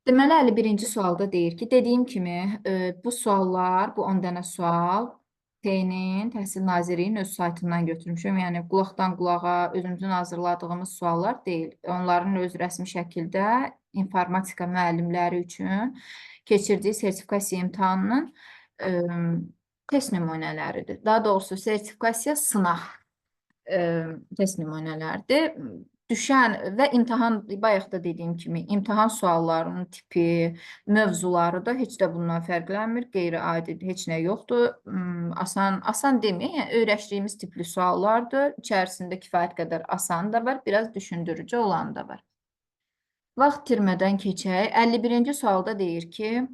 Deməli, 51-ci sualda deyir ki, dediyim kimi, bu suallar, bu 10 dənə sual TN Təhsil Nazirliyinin öz saytından götürmüşəm. Yəni, qulaqdan qulağa özümüzün hazırladığımız suallar deyil. Onların öz rəsmi şəkildə informatika müəllimləri üçün keçirdiyi sertifikasiya imtahanının e, test nümunələridir. Daha doğrusu, sertifikasiya sınaq test nümunələridir. Düşən və imtahan, bayaq da dediyim kimi, imtahan suallarının tipi, mövzuları da heç də bundan fərqlənmir, qeyri-adi heç nə yoxdur. Asan deməyək, yəni öyrəşdiyimiz tipli suallardır. İçərisində kifayət qədər asan da var, biraz düşündürücü olan da var. Vaxt itirmədən keçək. 51-ci sualda deyir ki,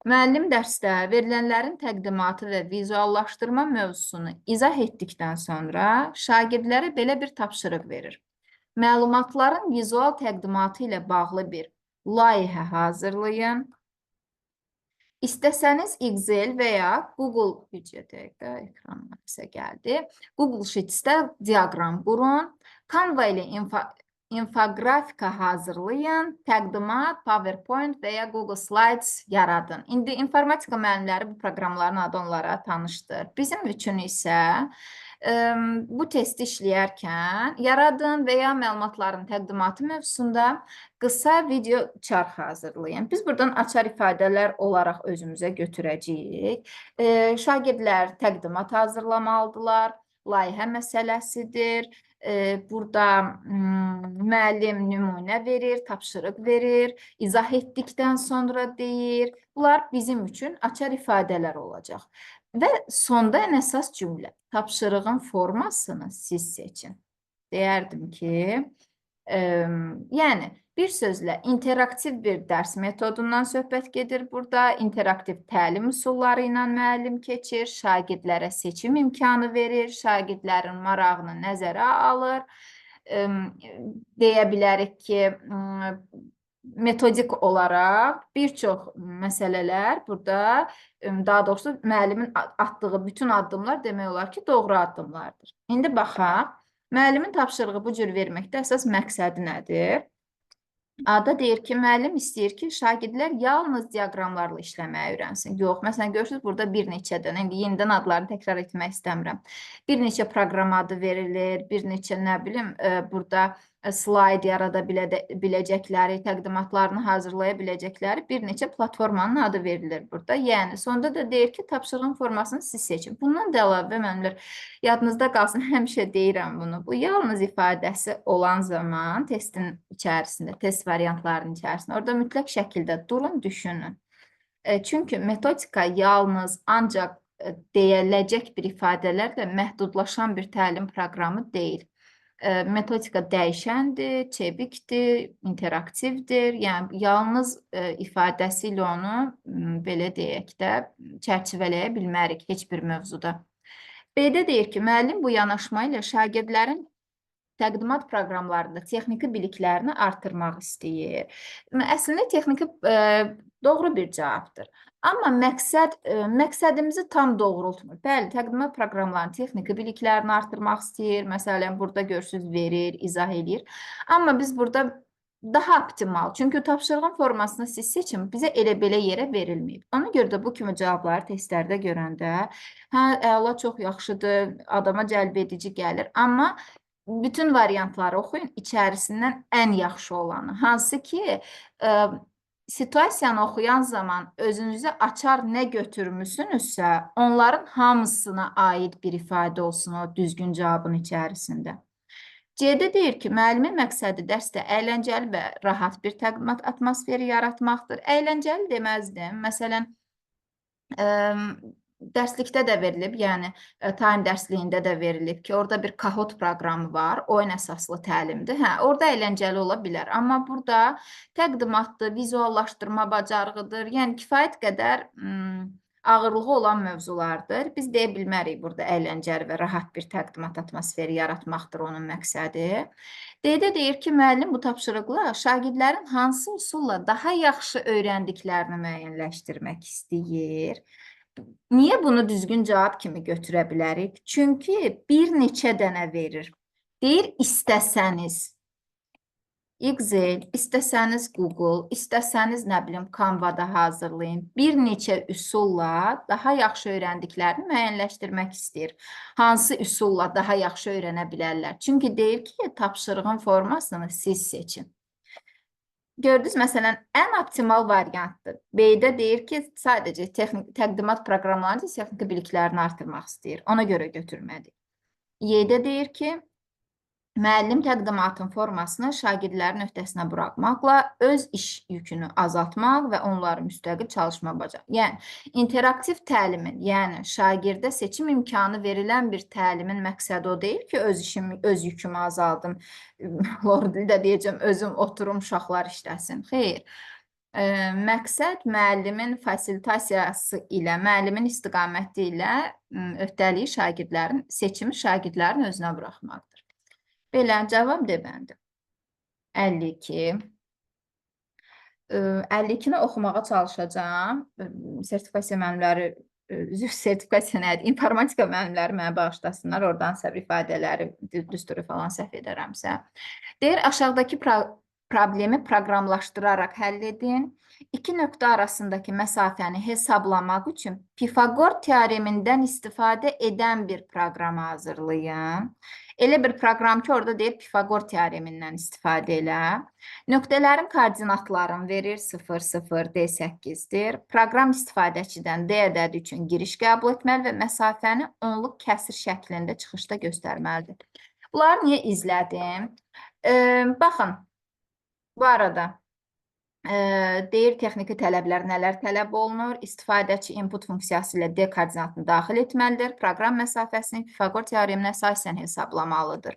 müəllim dərsdə verilənlərin təqdimatı və vizuallaşdırma mövzusunu izah etdikdən sonra şagirdlərə belə bir tapşırıq verir. Məlumatların vizual təqdimatı ilə bağlı bir layihə hazırlayın. İstəsəniz Excel və ya Google ekranına gəldi. Google Sheets'də diaqram qurun. Canva ilə infografika hazırlayın, təqdimat, PowerPoint və ya Google Slides yaradın. İndi informatika müəllimləri bu proqramların adı onlara tanışdır. Bizim üçün isə bu testi işləyərkən yaradın və ya məlumatların təqdimatı mövzusunda qısa video çarx hazırlayın. Biz buradan açar ifadələr olaraq özümüzə götürəcəyik. Şagirdlər təqdimat hazırlamalıdırlar, layihə məsələsidir. Burada müəllim nümunə verir, tapşırıq verir, izah etdikdən sonra deyir. Bunlar bizim üçün açar ifadələr olacaq. Və sonda ən əsas cümlə, tapşırığın formasını siz seçin. Deyərdim ki, yəni bir sözlə interaktiv bir dərs metodundan söhbət gedir burada. İnteraktiv təlim üsulları ilə müəllim keçir, şagirdlərə seçim imkanı verir, şagirdlərin marağını nəzərə alır. Deyə bilərik ki, metodik olaraq bir çox məsələlər burada, daha doğrusu müəllimin atdığı bütün addımlar demək olar ki, doğru addımlardır. İndi baxaq, müəllimin tapşırığı bu cür verməkdə əsas məqsədi nədir? Ada deyir ki, müəllim istəyir ki, şagirdlər yalnız diaqramlarla işləməyi öyrənsin. Yox, məsələn, görürsünüz, burada bir neçə dənə, indi yenidən adlarını təkrar etmək istəmirəm. Bir neçə proqram adı verilir, bir neçə, nə bilim, burada slayd yarada biləcəkləri, təqdimatlarını hazırlaya biləcəkləri bir neçə platformanın adı verilir burada. Yəni, sonda da deyir ki, tapşırığın formasını siz seçin. Bundan da əlavə, müəllimlər, yadınızda qalsın, həmişə deyirəm bunu. Bu yalnız ifadəsi olan zaman testin içərisində, test variantlarının içərisində, orada mütləq şəkildə durun, düşünün. Çünki metodika yalnız ancaq deyiləcək bir ifadələrlə məhdudlaşan bir təlim proqramı deyil. Metodika dəyişəndir, çevikdir, interaktivdir. Yəni, yalnız ifadəsi ilə onu, belə deyək də, çərçivələyə bilmərik heç bir mövzuda. B-də deyir ki, müəllim bu yanaşma ilə şagirdlərin təqdimat proqramlarında texniki biliklərini artırmaq istəyir. Əslində, texniki doğru bir cavabdır. Amma məqsədimizi tam doğrultmur. Bəli, təqdimat proqramlarının texniki biliklərini artırmaq istəyir. Məsələn, burada görürsünüz, verir, izah edir. Amma biz burada daha optimal, çünki tapşırığın formasını siz seçin, bizə elə-belə yerə verilməyib. Ona görə də bu kimi cavabları testlərdə görəndə, hə, əla, çox yaxşıdır, adama cəlb edici gəlir. Amma bütün variantları oxuyun, içərisindən ən yaxşı olanı. Hansı ki, situasiyanı oxuyan zaman özünüzə açar nə götürmüsünüzsə, onların hamısına aid bir ifadə olsun o düzgün cavabın içərisində. C-də deyir ki, müəllimin məqsədi dərsdə əyləncəli və rahat bir təqdimat atmosferi yaratmaqdır. Əyləncəli deməzdim. Məsələn, dərslikdə də verilib, yəni taym dərsliyində də verilib ki, orada bir Kahoot proqramı var, oyun əsaslı təlimdir. Hə, orada əyləncəli ola bilər, amma burada təqdimatdır, vizuallaşdırma bacarığıdır, yəni kifayət qədər ağırlığı olan mövzulardır. Biz deyə bilmərik burada əyləncəli və rahat bir təqdimat atmosferi yaratmaqdır onun məqsədi. D-də deyir ki, müəllim bu tapşırıqla şagirdlərin hansı üsulla daha yaxşı öyrəndiklərini müəyyənləşdirmək istəyir. Niyə bunu düzgün cavab kimi götürə bilərik? Çünki bir neçə dənə verir. Deyir, istəsəniz. Excel, istəsəniz Google, istəsəniz nə bilim Canva-da hazırlayın. Bir neçə üsulla daha yaxşı öyrəndiklərini müəyyənləşdirmək istəyir. Hansı üsulla daha yaxşı öyrənə bilərlər? Çünki deyir ki, tapşırığın formasını siz seçin. Gördünüz, məsələn, ən optimal variantdır. B-də deyir ki, sadəcə təqdimat proqramlarında texniki biliklərini artırmaq istəyir. Ona görə götürmədik. Y-də deyir ki, müəllim təqdimatın formasını şagirdlərin öhdəsinə buraxmaqla öz iş yükünü azaltmaq və onları müstəqil çalışma bacar. Yəni, interaktiv təlimin, yəni şagirdə seçim imkanı verilən bir təlimin məqsədi o deyil ki, öz yükümü azaldım. Lor dildə deyəcəm, özüm oturum, uşaqlar işləsin. Xeyr. Məqsəd müəllimin fasilitasiyası ilə, müəllimin istiqaməti ilə öhdəliyi şagirdlərin, seçimi şagirdlərin özünə buraxmaqdır. Belə, cavab D bəndi. 52. 52-ni oxumağa çalışacağım. Sertifikasiya müəllimləri, sertifikasiya nədir? İnformatika müəllimləri mənə bağışlasınlar. Oradan səhv ifadələri, düsturu falan səhv edərəmsə. Deyir, aşağıdakı problemi proqramlaşdıraraq həll edin. İki nöqtə arasındakı məsafəni hesablamaq üçün Pifagor teoremindən istifadə edən bir proqram hazırlayın. Elə bir proqram ki, orada deyir Pifagor teoremindən istifadə elə. Nöqtələrin koordinatlarını verir 0, 0, D8-dir. Proqram istifadəçidən D ədədi üçün giriş qəbul etməli və məsafəni onluq kəsir şəklində çıxışda göstərməlidir. Bunları niyə izlədim? Baxın, bu arada deyir texniki tələblər nələr tələb olunur? İstifadəçi input funksiyası ilə D koordinatını daxil etməlidir. Proqram məsafəsini Pifagor teoreminə əsasən hesablamalıdır.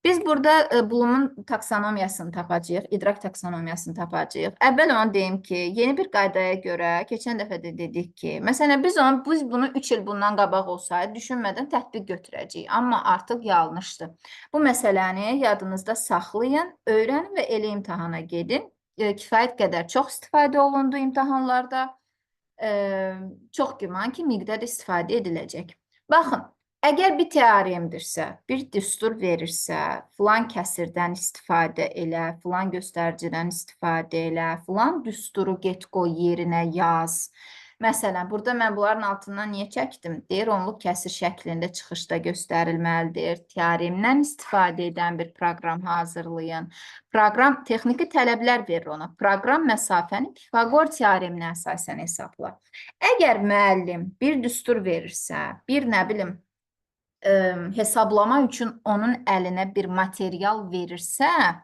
Biz burada Bloom'un taksonomiyasını tapacağıq, idrak taksonomiyasını tapacağıq. Əvvəl onu deyim ki, yeni bir qaydaya görə, keçən dəfə də dedik ki, məsələn, biz bunu 3 il bundan qabaq olsaydı, düşünmədən tətbiq götürəcəyik, amma artıq yanlışdır. Bu məsələni yadınızda saxlayın, öyrənin və elə imtahana gedin. Kifayət qədər çox istifadə olundu imtahanlarda. Çox güman ki, miqdar istifadə ediləcək. Baxın, əgər bir teoremdirsə, bir düstur verirsə, filan kəsirdən istifadə elə, filan göstəricidən istifadə elə, filan düsturu get qoy yerinə yaz. Məsələn, burada mən bunların altından niyə çəkdim? Deyir, onluq kəsir şəklində çıxışda göstərilməlidir. Teoremdən istifadə edən bir proqram hazırlayın. Proqram texniki tələblər verir ona. Proqram məsafəni Pifagor teoreminə əsasən hesabla. Əgər müəllim bir düstur verirsə, bir nə bilim, hesablama üçün onun əlinə bir material verirsə,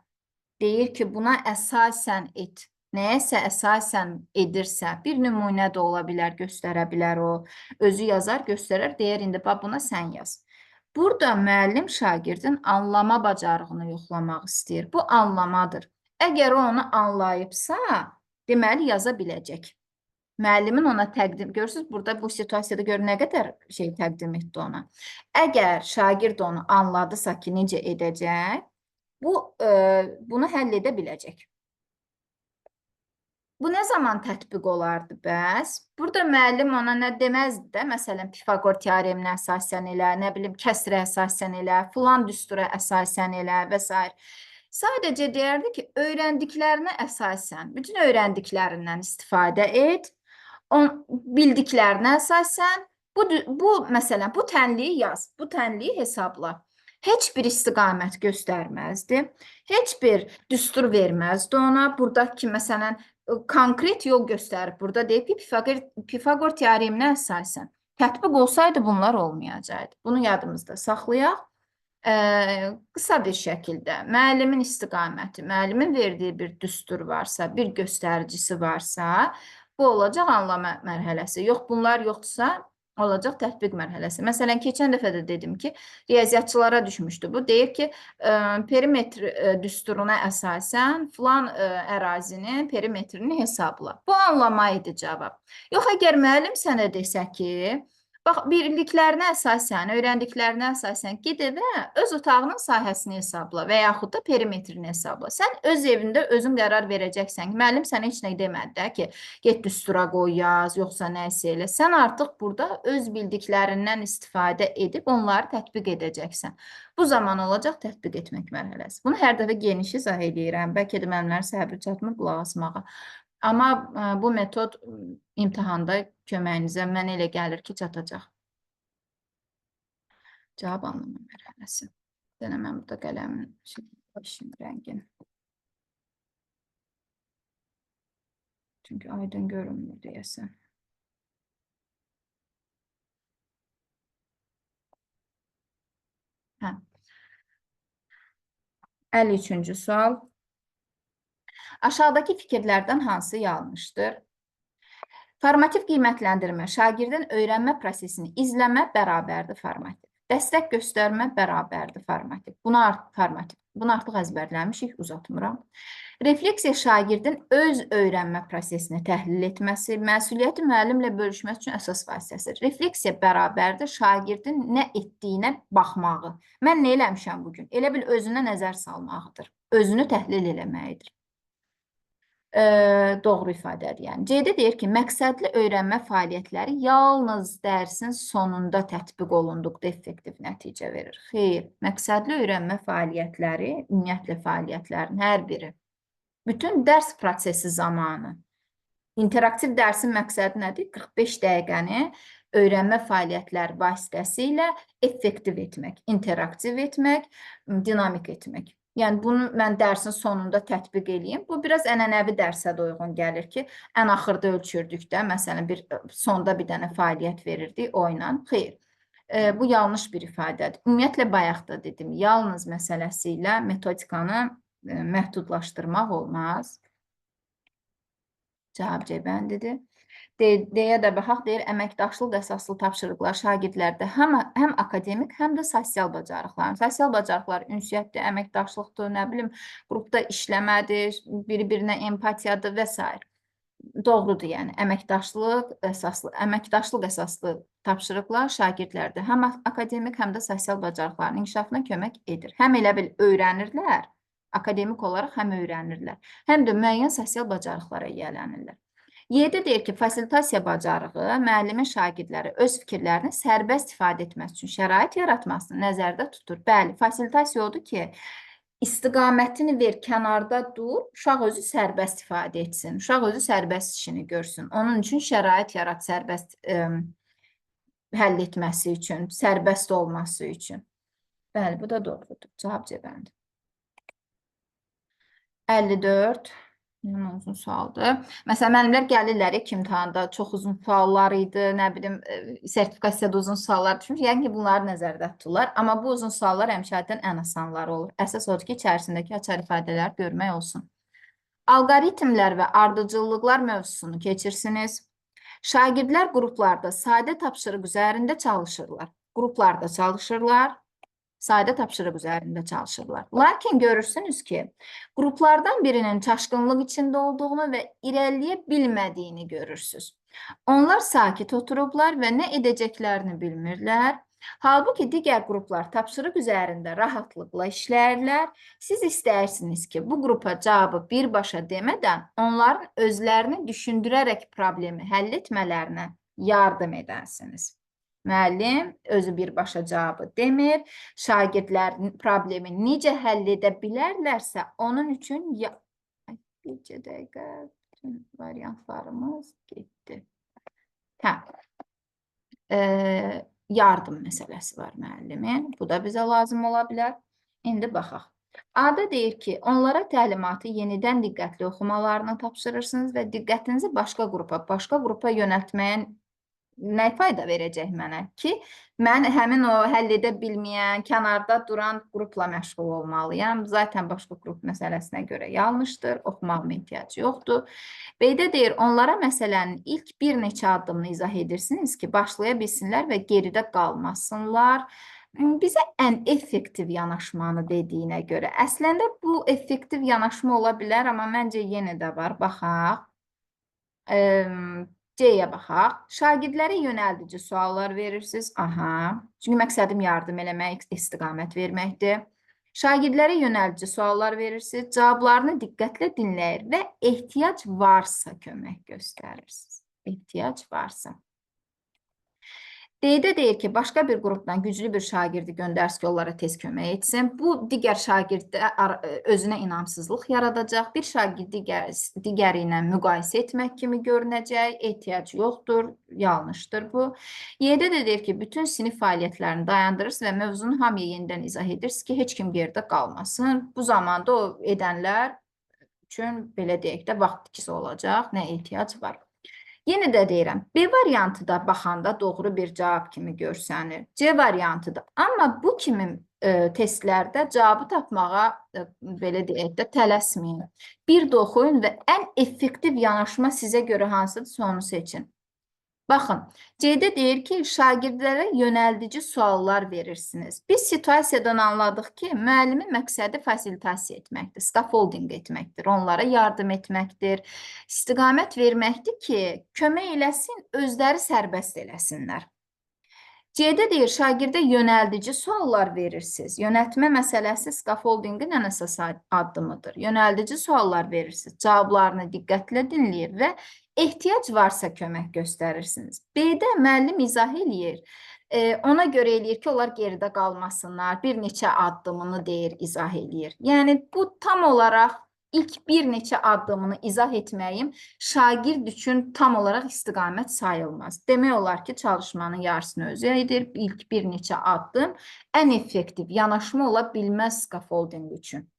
deyir ki, buna əsasən et. Nəyəsə əsasən edirsə, bir nümunə də ola bilər, göstərə bilər o. Özü yazar, göstərər, deyər, indi buna sən yaz. Burada müəllim şagirdin anlama bacarığını yoxlamaq istəyir. Bu anlamadır. Əgər o onu anlayıbsa, deməli yaza biləcək. Müəllimin ona təqdim, görürsünüz, burada bu situasiyada görə nə qədər şey təqdim etdi ona. Əgər şagird onu anladısa ki, necə edəcək, bunu həll edə biləcək. Bu nə zaman tətbiq olardı bəs? Burada müəllim ona nə deməzdi də, məsələn, Pifagor teoreminə əsasən elə, nə bilim, kəsrə əsasən elə, filan düstura əsasən elə və s. Sadəcə deyərdi ki, öyrəndiklərinə əsasən, bütün öyrəndiklərindən istifadə et, bildiklərinə əsasən, məsələn, bu tənliyi yaz, bu tənliyi hesabla. Heç bir istiqamət göstərməzdi, heç bir düstur verməzdi ona. Buradakı, məsələn, konkret yol göstərib. Burada deyib ki, Pifagor teoreminə əsasən. Tətbiq olsaydı bunlar olmayacaqdı. Bunu yadımızda saxlayaq. Qısa bir şəkildə müəllimin istiqaməti, müəllimin verdiyi bir düstur varsa, bir göstəricisi varsa, bu olacaq anlama mərhələsi. Yox, bunlar yoxdursa, olacaq tətbiq mərhələsi. Məsələn, keçən dəfə də dedim ki, riyaziyyatçılara düşmüşdü bu. Deyir ki, perimetr düsturuna əsasən filan ərazinin perimetrini hesabla. Bu anlama idi cavab. Yox, əgər müəllim sənə desə ki, Bax, bildiklərinə əsasən, öyrəndiklərinə əsasən ged evə, öz otağının sahəsini hesabla və yaxud da perimetrini hesabla. Sən öz evində özün qərar verəcəksən ki, müəllim sənə heç nə demədi də ki, get düstura qoy yaz, yoxsa nəsə elə. Sən artıq burada öz bildiklərindən istifadə edib onları tətbiq edəcəksən. Bu zaman olacaq tətbiq etmək mərhələsi. Bunu hər dəfə geniş izah edirəm. Bəlkə də müəllimlərin səbri çatmır qulaq asmağa. Amma bu metod imtahanda köməyinizə mənə elə gəlir ki, çatacaq. Cavab anlama mərhələsi. Denə mən burada qələmin rəngini. Çünki aydın görünmür deyəsən. Hə. 53-cü sual. Aşağıdakı fikirlərdən hansı yanlışdır? Formativ qiymətləndirmə şagirdin öyrənmə prosesini izləmə bərabərdir formativ. Dəstək göstərmə bərabərdir formativ. Bunu artıq əzbərləmişik, uzatmıram. Refleksiya şagirdin öz öyrənmə prosesini təhlil etməsi, məsuliyyəti müəllimlə bölüşmək üçün əsas vasitəsidir. Refleksiya bərabərdir şagirdin nə etdiyinə baxmağı. Mən nə eləmişəm bugün? Elə bil özünə nəzər salmağıdır. Özünü təhlil eləməyidir. Doğru ifadədir. Yəni, C-də deyir ki, məqsədli öyrənmə fəaliyyətləri yalnız dərsin sonunda tətbiq olunduqda effektiv nəticə verir. Xeyr, məqsədli öyrənmə fəaliyyətləri, ümumiyyətlə fəaliyyətlərin hər biri, bütün dərs prosesi zamanı, interaktiv dərsin məqsədi nədir? 45 dəqiqəni öyrənmə fəaliyyətləri vasitəsilə effektiv etmək, interaktiv etmək, dinamik etmək. Yəni, bunu mən dərsin sonunda tətbiq edeyim. Bu, biraz ənənəvi dərsə də uyğun gəlir ki, ən axırda ölçürdük də, məsələn, sonda bir dənə fəaliyyət verirdik oyla. Xeyr, bu yanlış bir ifadədir. Ümumiyyətlə, bayaq da dedim, yalnız məsələsi ilə metodikanı məhdudlaşdırmaq olmaz. Cavab C-bəndidir. D-yə də baxaq, deyir, əməkdaşlıq əsaslı tapşırıqlar şagirdlərdə həm akademik, həm də sosial bacarıqlar. Sosial bacarıqlar ünsiyyətdir, əməkdaşlıqdır, nə bilim, qrupda işləmədir, bir-birinə empatiyadır və s. Doğrudur, yəni, əməkdaşlıq əsaslı tapşırıqlar şagirdlərdə həm akademik, həm də sosial bacarıqların inkişafına kömək edir. Həm elə bil öyrənirlər, akademik olaraq həm öyrənirlər, həm də müəyyən sosial bacarıqlara yiyələnirlər. Y-də deyir ki, fasilitasiya bacarığı müəllimin şagirdləri öz fikirlərini sərbəst ifadə etməsi üçün şərait yaratmasını nəzərdə tutur. Bəli, fasilitasiya odur ki, istiqamətini ver, kənarda dur, uşaq özü sərbəst ifadə etsin, uşaq özü sərbəst işini görsün. Onun üçün şərait yarat, sərbəst həll etməsi üçün, sərbəst olması üçün. Bəli, bu da doğrudur. Cavab C-bəndir. 54. Yəni, uzun sualdır. Məsələn, müəllimlər gəlirlər ilk imtahanda, çox uzun suallar idi, nə bilim, sertifikasiyada uzun suallar düşmüş. Yəni ki, bunları nəzərdə tuturlar. Amma bu uzun suallar həmişədən ən asanları olur. Əsas odur ki, içərisindəki açar ifadələr görmək olsun. Alqoritmlər və ardıcıllıqlar mövzusunu keçirsiniz. Şagirdlər qruplarda sadə tapşırıq üzərində çalışırlar. Qruplarda çalışırlar. Sadə tapşırıq üzərində çalışırlar. Lakin görürsünüz ki, qruplardan birinin çaşqınlıq içində olduğunu və irəliyə bilmədiyini görürsünüz. Onlar sakit oturublar və nə edəcəklərini bilmirlər. Halbuki digər qruplar tapşırıq üzərində rahatlıqla işlərlər. Siz istəyirsiniz ki, bu qrupa cavabı birbaşa demədən onların özlərini düşündürərək problemi həll etmələrinə yardım edəsiniz. Müəllim özü birbaşa cavabı demir, şagirdlərin problemi necə həll edə bilərlərsə, onun üçün bircə dəqiqə bütün variantlarımız getdi. Hə, yardım məsələsi var müəllimin, bu da bizə lazım ola bilər. İndi baxaq. A-da deyir ki, onlara təlimatı yenidən diqqətli oxumalarını tapşırırsınız və diqqətinizi başqa qrupa yönəltməyə nə fayda verəcək mənə ki, mən həmin o həll edə bilməyən, kənarda duran qrupla məşğul olmalıyam. Zaten başqa qrup məsələsinə görə yanlışdır, oxumağıma ehtiyac yoxdur. B-də deyir, onlara məsələnin ilk bir neçə addımını izah edirsiniz ki, başlaya bilsinlər və geridə qalmasınlar. Bizə ən effektiv yanaşmanı dediyinə görə, əslində bu effektiv yanaşma ola bilər, amma məncə yenə də var, baxaq. C-yə baxaq. Şagirdlərə yönəldici suallar verirsiniz. Aha. Çünki məqsədim yardım eləmək, istiqamət verməkdir. Şagirdlərə yönəldici suallar verirsiniz. Cavablarını diqqətlə dinləyir və ehtiyac varsa kömək göstərirsiniz. Ehtiyac varsa. D-də deyir ki, başqa bir qrupdan güclü bir şagirdi göndərsin ki, onlara tez kömək etsin. Bu, digər şagirdə özünə inamsızlıq yaradacaq. Bir şagird digəri ilə müqayisə etmək kimi görünəcək. Ehtiyac yoxdur, yanlışdır bu. Y-də də deyir ki, bütün sinif fəaliyyətlərini dayandırırsınız və mövzunu hamıya yenidən izah edirsiniz ki, heç kim gerdə qalmasın. Bu zamanda o edənlər üçün, belə deyək də, vaxt ikisi olacaq, nə ehtiyac var. Yenə də deyirəm, B variantı da baxanda doğru bir cavab kimi görsənir. C variantı da. Amma bu kimi testlərdə cavabı tapmağa, belə deyək də, tələsməyin. Bir də oxuyun və ən effektiv yanaşma sizə görə hansıdırsa onu seçin. Baxın, C-də deyir ki, şagirdlərə yönəldici suallar verirsiniz. Biz situasiyadan anladıq ki, müəllimin məqsədi fasilitasiya etməkdir, scaffolding etməkdir, onlara yardım etməkdir, istiqamət verməkdir ki, kömək eləsin, özləri sərbəst eləsinlər. C-də deyir, şagirdə yönəldici suallar verirsiniz. Yönəltmə məsələsi scaffoldingin ən əsas addımıdır. Yönəldici suallar verirsiniz, cavablarını diqqətlə dinləyir və ehtiyac varsa kömək göstərirsiniz. B-də müəllim izah eləyir. Ona görə eləyir ki, onlar geridə qalmasınlar, bir neçə addımını deyir, izah eləyir. Yəni, bu tam olaraq ilk bir neçə addımını izah etməyim şagird üçün tam olaraq istiqamət sayılmaz. Demək olar ki, çalışmanın yarısını özü edir. İlk bir neçə addım ən effektiv yanaşma ola bilməz scaffolding üçün.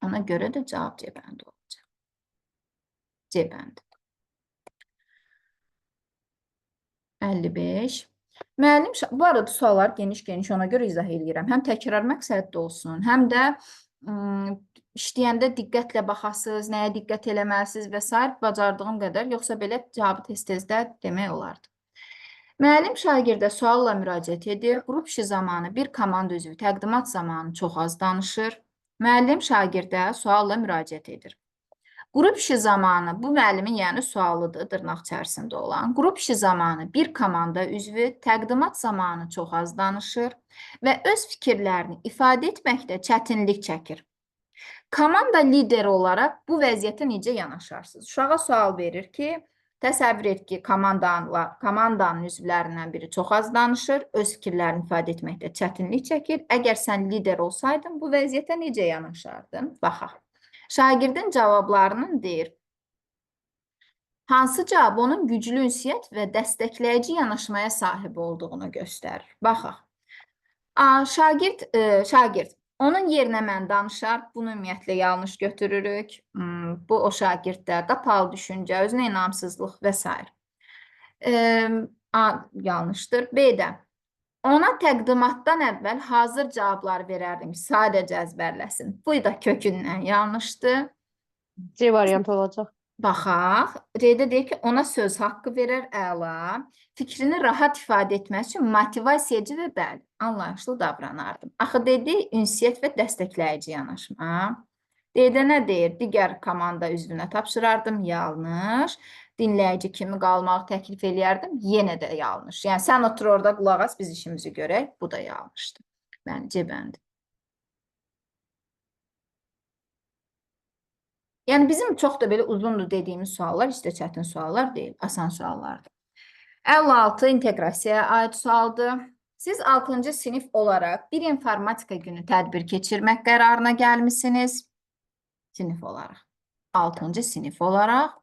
Ona görə də cavab C bəndi olacaq. C bəndi. 55. Müəllim, bu arada suallar geniş-geniş ona görə izah edirəm. Həm təkrar məqsədli olsun, həm də işləyəndə diqqətlə baxasınız, nəyə diqqət eləməlisiniz və s. bacardığım qədər, yoxsa belə cavabı tez-tezdə demək olardı. Müəllim şagirdə sualla müraciət edir. Qrup işi zamanı bir komanda üzvü təqdimat zamanı çox az danışır. Müəllim şagirdə sualla müraciət edir. Qrup işi zamanı, bu müəllimin yəni sualıdır, dırnaq içərisində olan. Qrup işi zamanı bir komanda üzvü təqdimat zamanı çox az danışır və öz fikirlərini ifadə etməkdə çətinlik çəkir. Komanda lideri olaraq bu vəziyyətə necə yanaşarsınız? Uşağa sual verir ki, təsəvvür et ki, komandanın üzvlərindən biri çox az danışır, öz fikirlərini ifadə etməkdə çətinlik çəkir. Əgər sən lider olsaydın, bu vəziyyətə necə yanaşardın? Baxaq. Şagirdin cavablarının deyir. Hansı cavab onun güclü ünsiyyət və dəstəkləyici yanaşmaya sahib olduğunu göstərir? Baxaq. Şagird. Onun yerinə mən danışar, bunu ümumiyyətlə yanlış götürürük. Bu o şagirddə qapalı düşüncə, özünə inamsızlıq və s. Yanlışdır. B-də. Ona təqdimatdan əvvəl hazır cavablar verərdim, sadəcə əzbərləsin. Bu da kökündən yanlışdır. C variantı olacaq. Baxaq. C-də deyir ki, ona söz haqqı verər, əla. Fikrini rahat ifadə etmək üçün motivasiyacı və bəli, anlayışlı davranardım. Axı dedi, ünsiyyət və dəstəkləyici yanaşma. D-də nə deyir? Digər komanda üzvünə tapşırardım, yanlış. Dinləyici kimi qalmağı təklif eləyərdim, yenə də yanlış. Yəni, sən otur orada qulaq as, biz işimizi görək, bu da yanlışdır. Məncə bəndi. Yəni, bizim çox da belə uzundur dediyimiz suallar, heç də çətin suallar deyil, asan suallardır. 56 inteqrasiyaya aid sualdır. Siz 6-cı sinif olaraq bir informatika günü tədbir keçirmək qərarına gəlmişsiniz. Sinif olaraq. 6-cı sinif olaraq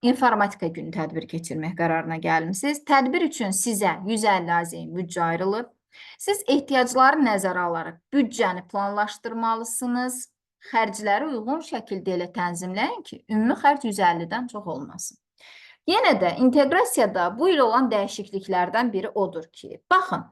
informatika günü tədbir keçirmək qərarına gəlmişsiniz. Tədbir üçün sizə 150 AZM büdcə ayrılıb. Siz ehtiyacları nəzərə alaraq büdcəni planlaşdırmalısınız. Xərcləri uyğun şəkildə elə tənzimləyin ki, ümumi xərc 150-dən çox olmasın. Yenə də inteqrasiyada bu il olan dəyişikliklərdən biri odur ki, baxın,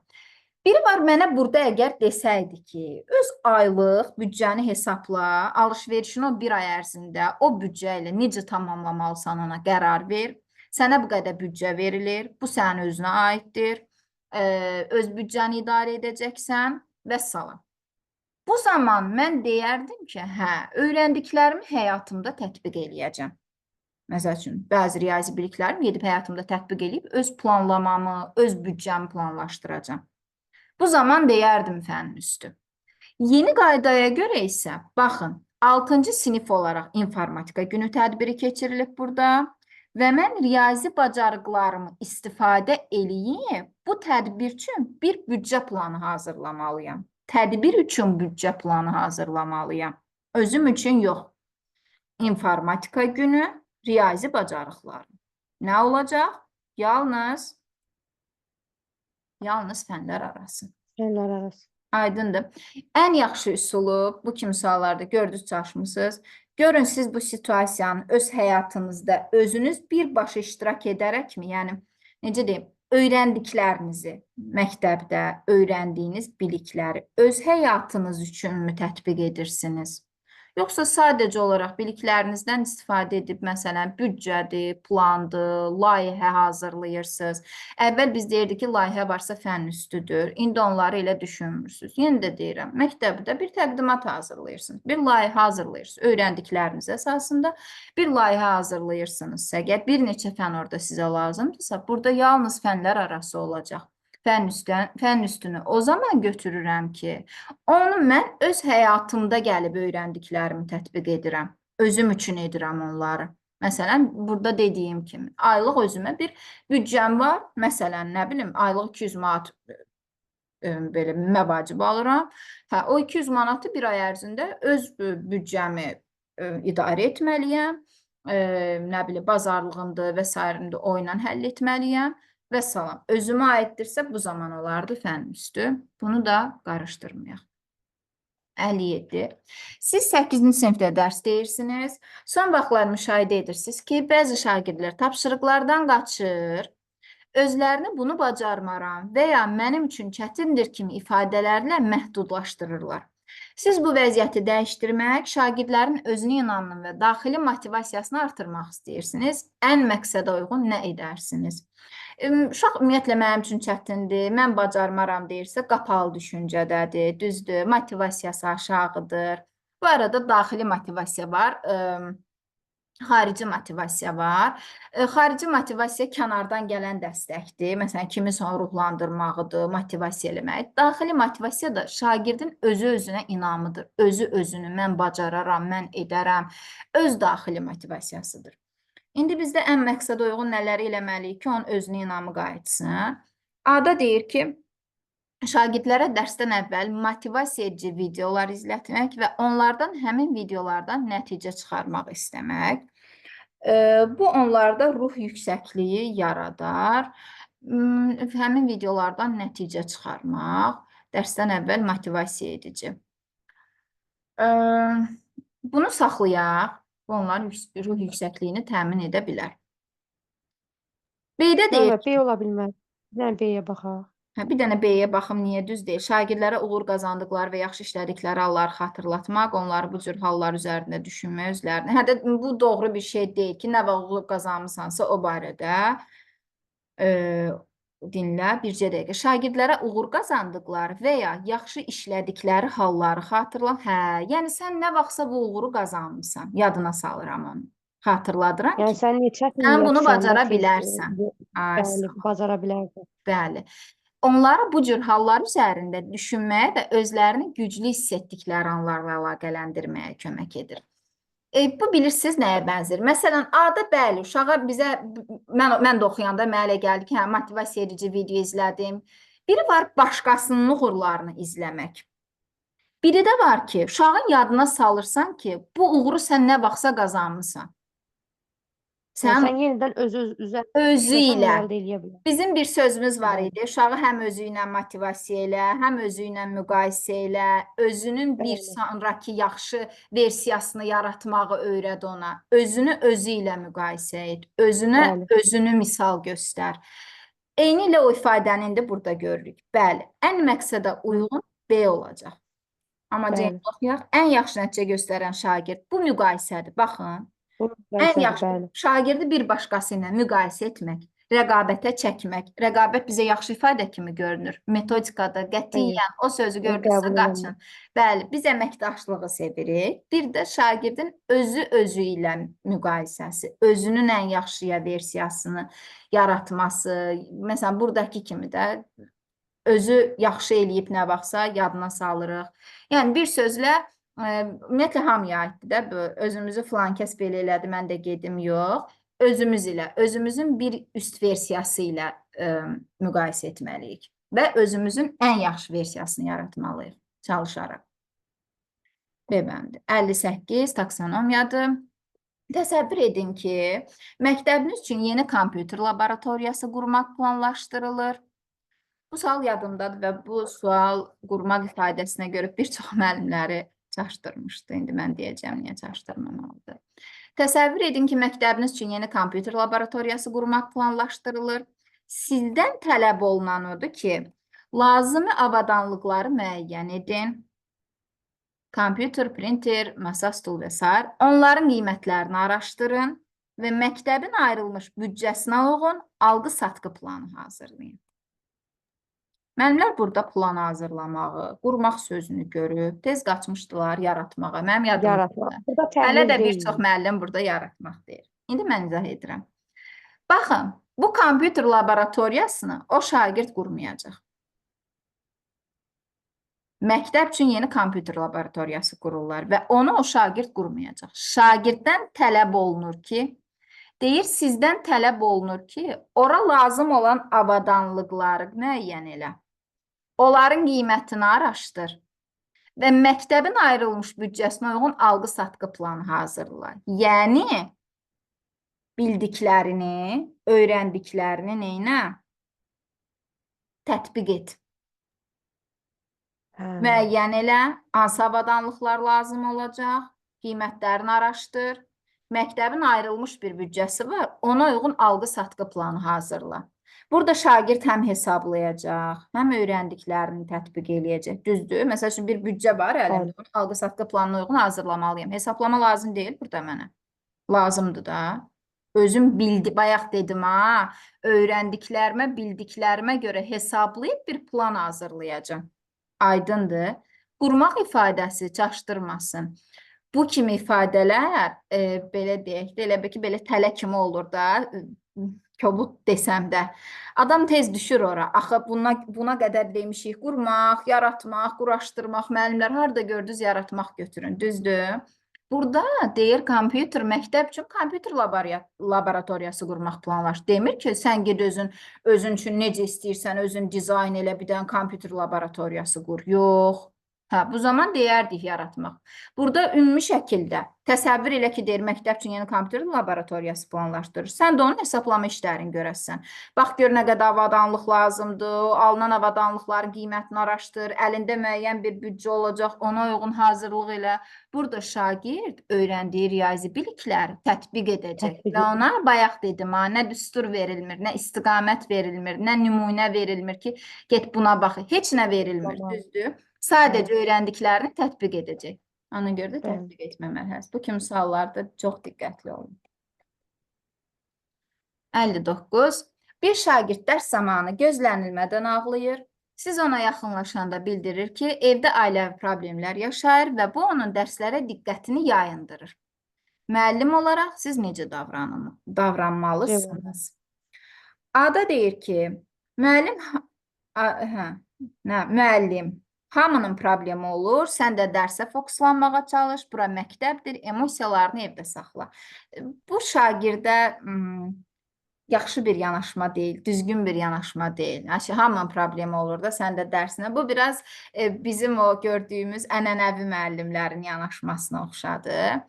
biri var mənə burada əgər desəydi ki, öz aylıq büdcəni hesabla, alış-verişini o bir ay ərzində o büdcə ilə necə tamamlamalısan ona qərar ver, sənə bu qədər büdcə verilir, bu sənin özünə aiddir, öz büdcəni idarə edəcəksən və salam. Bu zaman mən deyərdim ki, hə, öyrəndiklərimi həyatımda tətbiq eləyəcəm. Məsəl üçün, bəzi riyazi biliklərimi gedib həyatımda tətbiq edib öz planlamamı, öz büdcəmi planlaşdıracağam. Bu zaman deyərdim fənn üstü. Yeni qaydaya görə isə, baxın, 6-cı sinif olaraq informatika günü tədbiri keçirilib burada və mən riyazi bacarıqlarımı istifadə eləyib, bu tədbir üçün bir büdcə planı hazırlamalıyam. Tədbir üçün büdcə planı hazırlamalıyam. Özüm üçün yox. İnformatika günü, riyazi bacarıqlarım. Nə olacaq? Yalnız fənlər arası. Fənlər arası. Aydındır. Ən yaxşı üsulu bu kimi suallarda gördünüz, çalışmısınız. Görün siz bu situasiyanı öz həyatınızda özünüz birbaşa iştirak edərəkmi, yəni necə deyim, öyrəndiklərinizi, məktəbdə öyrəndiyiniz bilikləri öz həyatınız üçünmü tətbiq edirsiniz? Yoxsa sadəcə olaraq biliklərinizdən istifadə edib, məsələn, büdcədir, plandır, layihə hazırlayırsınız. Əvvəl biz deyirdik ki, layihə varsa fənn üstüdür. İndi onları elə düşünmürsünüz. Yenə də deyirəm, məktəbdə bir təqdimat hazırlayırsınız, bir layihə hazırlayırsınız. Öyrəndikləriniz əsasında bir layihə hazırlayırsınızsa, əgər bir neçə fənn orada sizə lazımdırsa, burada yalnız fənlər arası olacaq. Fənn üstünü o zaman götürürəm ki, onu mən öz həyatımda gəlib öyrəndiklərimi tətbiq edirəm. Özüm üçün edirəm onları. Məsələn, burada dediyim kimi, aylıq özümə bir büdcəm var. Məsələn, nə bilim, aylıq 200 manat belə məvacib alıram. Hə, o 200 manatı bir ay ərzində öz büdcəmi idarə etməliyəm. Nə bilim, bazarlığımdır və s. o ilə həll etməliyəm. Və salam. Özümə aiddirsə bu zaman olardı fənn üstü. Bunu da qarışdırmayaq. 57. Siz 8-ci sinifdə dərs deyirsiniz. Son vaxtlar müşahidə edirsiniz ki, bəzi şagirdlər tapşırıqlardan qaçır, özlərini bunu bacarmaram və ya mənim üçün çətindir kimi ifadələrlə məhdudlaşdırırlar. Siz bu vəziyyəti dəyişdirmək, şagirdlərin özünə inamını və daxili motivasiyasını artırmaq istəyirsiniz. Ən məqsədə uyğun nə edərsiniz? Uşaq ümumiyyətlə mənim üçün çətindir, mən bacarmaram deyirsə, qapalı düşüncədədir, düzdür, motivasiyası aşağıdır. Bu arada daxili motivasiya var, xarici motivasiya var. Xarici motivasiya kənardan gələn dəstəkdir. Məsələn, kimisə ruhlandırmağıdır, motivasiya eləmək. Daxili motivasiya da şagirdin özü-özünə inamıdır. Özü-özünü mən bacararam, mən edərəm. Öz daxili motivasiyasıdır. İndi bizdə ən məqsədə uyğun nələri eləməliyik ki, onun özünə inamı qayıtsın. A-da deyir ki, şagirdlərə dərsdən əvvəl motivasiya edici videolar izlətmək və onlardan həmin videolardan nəticə çıxarmaq istəmək. Bu onlarda ruh yüksəkliyi yaradar. Həmin videolardan nəticə çıxarmaq, dərsdən əvvəl motivasiya edici. Bunu saxlayaq. Bu onların ruh yüksəkliyini təmin edə bilər. B-də deyir Müəllimə, B ola bilməz. Bir dənə B-yə baxaq. Bir dənə B-yə baxım, niyə düz deyil? Şagirdlərə uğur qazandıqları və yaxşı işlədikləri halları xatırlatmaq, onları bu cür hallar üzərində düşünmək özlərini. Hətta bu doğru bir şey deyil ki, nə vaxt uğur qazanmısansa o barədə dinlə, bircə dəqiqə. Şagirdlərə uğur qazandıqları və ya yaxşı işlədikləri halları xatırla. Hə, yəni sən nə vaxtsa bu uğuru qazanmısan, yadına salıram onu. Xatırladıram Yəni ki, sən neçə sən bunu yapsan da bacara tez, bilərsən. Bəli, bacara bilərsən. Bəli. Onları bu cür hallar üzərində düşünməyə və özlərini güclü hiss etdikləri anlarla əlaqələndirməyə kömək edir. Bu bilirsiniz nəyə bənzər? Məsələn, A-da bəli, uşağa bizə, mən də oxuyanda mənə elə gəldi ki, hə, motivasiya edici video izlədim. Biri var başqasının uğurlarını izləmək. Biri də var ki, uşağın yadına salırsan ki, bu uğuru sən nə vaxtsa qazanmısan. Sən yenidən özü ilə. əldə edə bilər. Bizim bir sözümüz var idi. Uşağı həm özü ilə motivasiya elə, həm özü ilə müqayisə elə, özünün bir sonraki yaxşı versiyasını yaratmağı öyrəd ona. Özünü özü ilə müqayisə et. Özünü misal göstər. Eyni ilə o ifadəni indi burada görürük. Bəli, ən məqsədə uyğun B olacaq. Amma Ceyhun oxuyaq, ən yaxşı nəticə göstərən şagird bu müqayisədir. Baxın. Ən yaxşı şagirdi bir başqası ilə müqayisə etmək rəqabətə çəkmək. Rəqabət bizə yaxşı ifadə kimi görünür. Metodikada Hayır. qətiyyən o sözü Onu gördüksə qəbul qaçın. edemem. Bəli, biz əməkdaşlığı sevirik. Bir də şagirdin özü ilə müqayisəsi, özünün ən yaxşıya versiyasını yaratması. Məsələn, buradakı kimi də özü yaxşı eləyib nə vaxtsa yadına salırıq. Yəni bir sözlə ümumiyyətlə hamıya aiddir də bu. Özümüzü filan kəs belə elədi, mən də gedim, yox. Özümüz ilə, özümüzün bir üst versiyası ilə müqayisə etməliyik və özümüzün ən yaxşı versiyasını yaratmalıyıq çalışaraq. Belədir. 58 taksonomiyadır. Təsəvvür edin ki, məktəbiniz üçün yeni kompüter laboratoriyası qurmaq planlaşdırılır. Bu sual yadımdadır və bu sual qurmaq ifadəsinə görə bir çox müəllimləri çaşdırmışdı. İndi mən deyəcəm, niyə çaşdırmamalıdır. Təsəvvür edin ki, məktəbiniz üçün yeni kompüter laboratoriyası qurmaq planlaşdırılır. Sizdən tələb olunan odur ki, lazımi avadanlıqları müəyyən edin. Kompüter, printer, masa, stul və s. Onların qiymətlərini araşdırın və məktəbin ayrılmış büdcəsinə uyğun alqı-satqı planı hazırlayın. Müəllimlər burada plan hazırlamağı, qurmaq sözünü görüb, tez qaçmışdılar yaratmağa. Mənim Yaratmaq. yadımdadır. Burada Hələ təhlil də bir deyil. çox müəllim burada yaratmaq deyir. İndi mən izah edirəm. Baxın, bu kompüter laboratoriyasını o şagird qurmayacaq. Məktəb üçün yeni kompüter laboratoriyası qururlar və onu o şagird qurmayacaq. Şagirddən tələb olunur ki, deyir, sizdən tələb olunur ki, ora lazım olan avadanlıqları müəyyən elə. Onların qiymətini araşdır və məktəbin ayrılmış büdcəsinə uyğun alqı-satqı planı hazırla. Yəni, bildiklərini, öyrəndiklərini neynə? Tətbiq et. Müəyyən elə, hansı avadanlıqlar lazım olacaq, qiymətlərini araşdır. Məktəbin ayrılmış bir büdcəsi var, ona uyğun alqı-satqı planı hazırla. Burada şagird həm hesablayacaq, həm öyrəndiklərini tətbiq eləyəcək. Düzdür? Məsəl üçün bir büdcə var əlimdə, onu alqı-satqı planına uyğun hazırlamalıyam. Hesablama lazım deyil burada mənə. Lazımdır da. Özüm bayaq dedim ha, öyrəndiklərimə, bildiklərimə görə hesablayıb bir plan hazırlayacağım. Aydındır. Qurmaq ifadəsi çaşdırmasın. Bu kimi ifadələr, belə deyək də, elə bir ki, belə tələ kimi olur da, kobud desəm də. Adam tez düşür ora. Axı buna qədər demişik, qurmaq, yaratmaq, quraşdırmaq, müəllimlər harada gördünüz, yaratmaq götürün, düzdür? Burada deyir, kompüter, məktəb üçün kompüter laboratoriyası qurmaq planlaş. Demir ki, sən ged özün üçün necə istəyirsən, özün dizayn elə bir dənə kompüter laboratoriyası qur. Yox. Hə, bu zaman deyərdik yaratmaq. Burada ümumi şəkildə təsəvvür elə ki, deyir, məktəb üçün yeni kompüter laboratoriyası planlaşdırır. Sən də onun hesablama işlərini görəsən. Bax, gör nə qədər avadanlıq lazımdır, alınan avadanlıqların qiymətini araşdır, əlində müəyyən bir büdcə olacaq, ona uyğun hazırlıq elə. Burada şagird öyrəndiyi riyazi bilikləri tətbiq edəcək. Və ona bayaq dedim, nə düstur verilmir, nə istiqamət verilmir, nə nümunə verilmir ki, get buna bax, heç nə verilmir, düzdür? Sadəcə öyrəndiklərini tətbiq edəcək. Ona görə də tətbiq etmə mərhələsi. Bu kimi suallarda çox diqqətli olun. 59. Bir şagird dərs zamanı gözlənilmədən ağlayır. Siz ona yaxınlaşanda bildirir ki, evdə ailəvi problemlər yaşayır və bu onun dərslərə diqqətini yayındırır. Müəllim olaraq siz necə davranmalısınız? A-da deyir ki, müəllim, hamının problemi olur, sən də dərsə fokuslanmağa çalış, bura məktəbdir, emosiyalarını evdə saxla. Bu şagirdə yaxşı bir yanaşma deyil, düzgün bir yanaşma deyil. Hamının problemi olur da, sən də dərsinə. Bu biraz bizim o gördüyümüz ənənəvi müəllimlərin yanaşmasına oxşadır.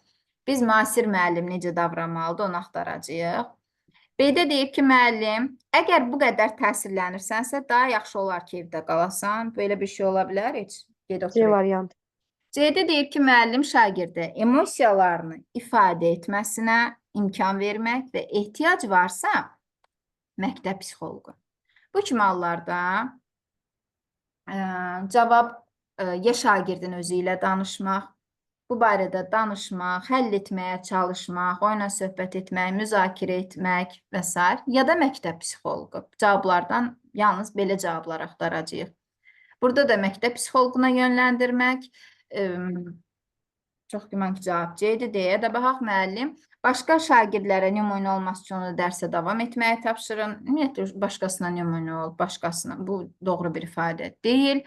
Biz müasir müəllim necə davranmalıdır, onu axtaracağıq. B-də deyir ki, müəllim, əgər bu qədər təsirlənirsənsə, daha yaxşı olar ki, evdə qalasan. Belə bir şey ola bilər heç? C variant. C-də deyir ki, müəllim şagirdə emosiyalarını ifadə etməsinə imkan vermək və ehtiyac varsa, məktəb psixoloqu. Bu kimi hallarda cavab ya şagirdin özü ilə danışmaq, bu barədə danışmaq, həll etməyə çalışmaq, oyuna söhbət etmək, müzakirə etmək və s. ya da məktəb psixoloqu. Cavablardan yalnız belə cavablar axtaracağıq. Burada da məktəb psixoloquna yönləndirmək çox güman ki, cavab C-dir deyə də baxaq müəllim. Başqa şagirdlərə nümunə olması üçün onu dərsə davam etməyə tapşırın. Ümumiyyətlə, başqasına nümunə ol, başqasına. Bu doğru bir ifadə deyil.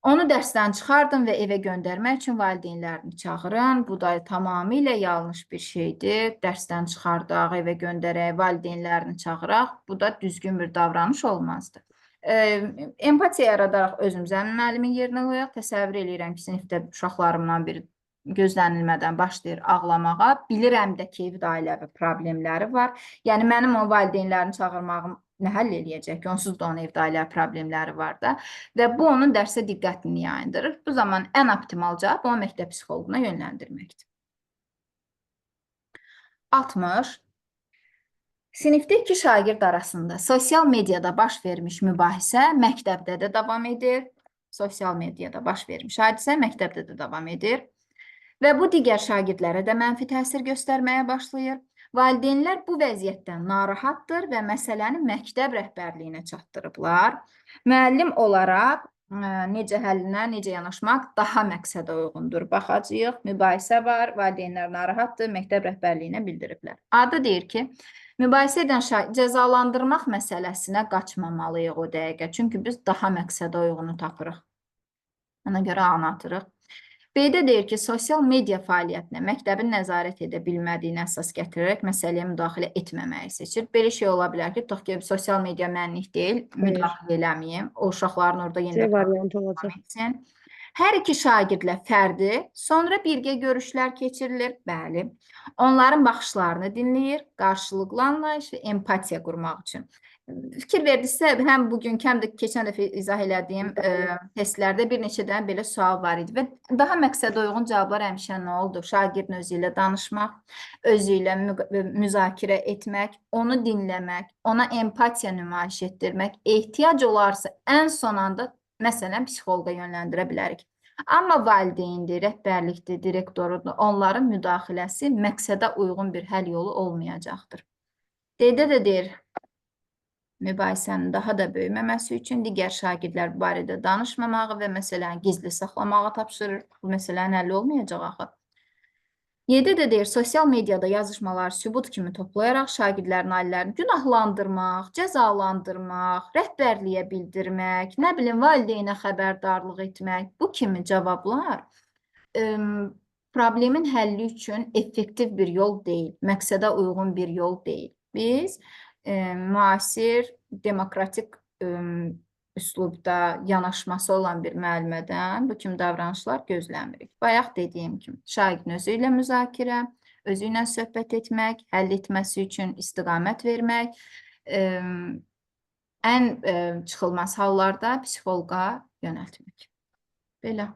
Onu dərsdən çıxardın və evə göndərmək üçün valideynlərini çağırın. Bu da tamamilə yanlış bir şeydir. Dərsdən çıxardaq, evə göndərək, valideynlərini çağıraq. Bu da düzgün bir davranış olmazdı. Empatiya yaradaraq özümüzə müəllimin yerinə qoyaq. Təsəvvür edirəm ki, sinifdə uşaqlarımdan biri gözlənilmədən başlayır ağlamağa. Bilirəm də ki, evdə ailəvi problemləri var. Yəni, mənim o valideynlərini çağırmağım nə həll eləyəcək ki, onsuz da onun evdə ailəvi problemləri var da və bu onun dərsə diqqətini yayındırır. Bu zaman ən optimal cavab onu məktəb psixoloquna yönləndirməkdir. 60. Sinifdə iki şagird arasında sosial mediada baş vermiş mübahisə məktəbdə də davam edir. Sosial mediada baş vermiş hadisə məktəbdə də davam edir. Və bu digər şagirdlərə də mənfi təsir göstərməyə başlayır. Valideynlər bu vəziyyətdən narahatdır və məsələni məktəb rəhbərliyinə çatdırıblar. Müəllim olaraq necə həllinə, necə yanaşmaq daha məqsədə uyğundur. Baxacağıq, mübahisə var, valideynlər narahatdır, məktəb rəhbərliyinə bildiriblər. Adı deyir ki, mübahisə edən cəzalandırmaq məsələsinə qaçmamalıyıq o dəqiqə. Çünki biz daha məqsədə uyğunu tapırıq. Ona görə A-nı atırıq. B-də deyir ki, sosial media fəaliyyətinə məktəbin nəzarət edə bilmədiyini əsas gətirərək məsələyə müdaxilə etməməyi seçir. Belə şey ola bilər ki, tutaq ki, sosial media mənlik deyil, müdaxilə eləməyim. O uşaqların orada C variantı olacaq. etsin. Hər iki şagirdlə fərdi, sonra birgə görüşlər keçirilir. Bəli. Onların baxışlarını dinləyir, qarşılıqlı anlayış və empatiya qurmaq üçün. Fikir verdinizsə, həm bugünkü, həm də keçən dəfə izah elədiyim testlərdə bir neçə dənə belə sual var idi və daha məqsədə uyğun cavablar həmişə nə oldu? Şagirdin özü ilə danışmaq, özü ilə müzakirə etmək, onu dinləmək, ona empatiya nümayiş etdirmək, ehtiyac olarsa ən son anda məsələn psixoloqa yönləndirə bilərik. Amma valideyndir, rəhbərlikdir, direktorudur, onların müdaxiləsi məqsədə uyğun bir həll yolu olmayacaqdır. D-də də deyir, mübahisənin daha da böyüməməsi üçün digər şagirdlər bu barədə danışmamağı və məsələni gizli saxlamağı tapşırır. Bu məsələnin həlli olmayacaq axı. 7 də deyir, sosial mediada yazışmaları sübut kimi toplayaraq şagirdlərin ailələrini günahlandırmaq, cəzalandırmaq, rəhbərliyə bildirmək, nə bilim, valideynə xəbərdarlıq etmək, bu kimi cavablar problemin həlli üçün effektiv bir yol deyil, məqsədə uyğun bir yol deyil. Biz müasir, demokratik üslubda yanaşması olan bir müəllimədən bu kimi davranışlar gözləmirik. Bayaq dediyim kimi, şagirdin özü ilə müzakirə, özü ilə söhbət etmək, həll etməsi üçün istiqamət vermək, ən çıxılmaz hallarda psixoloqa yönəltmək. Belə.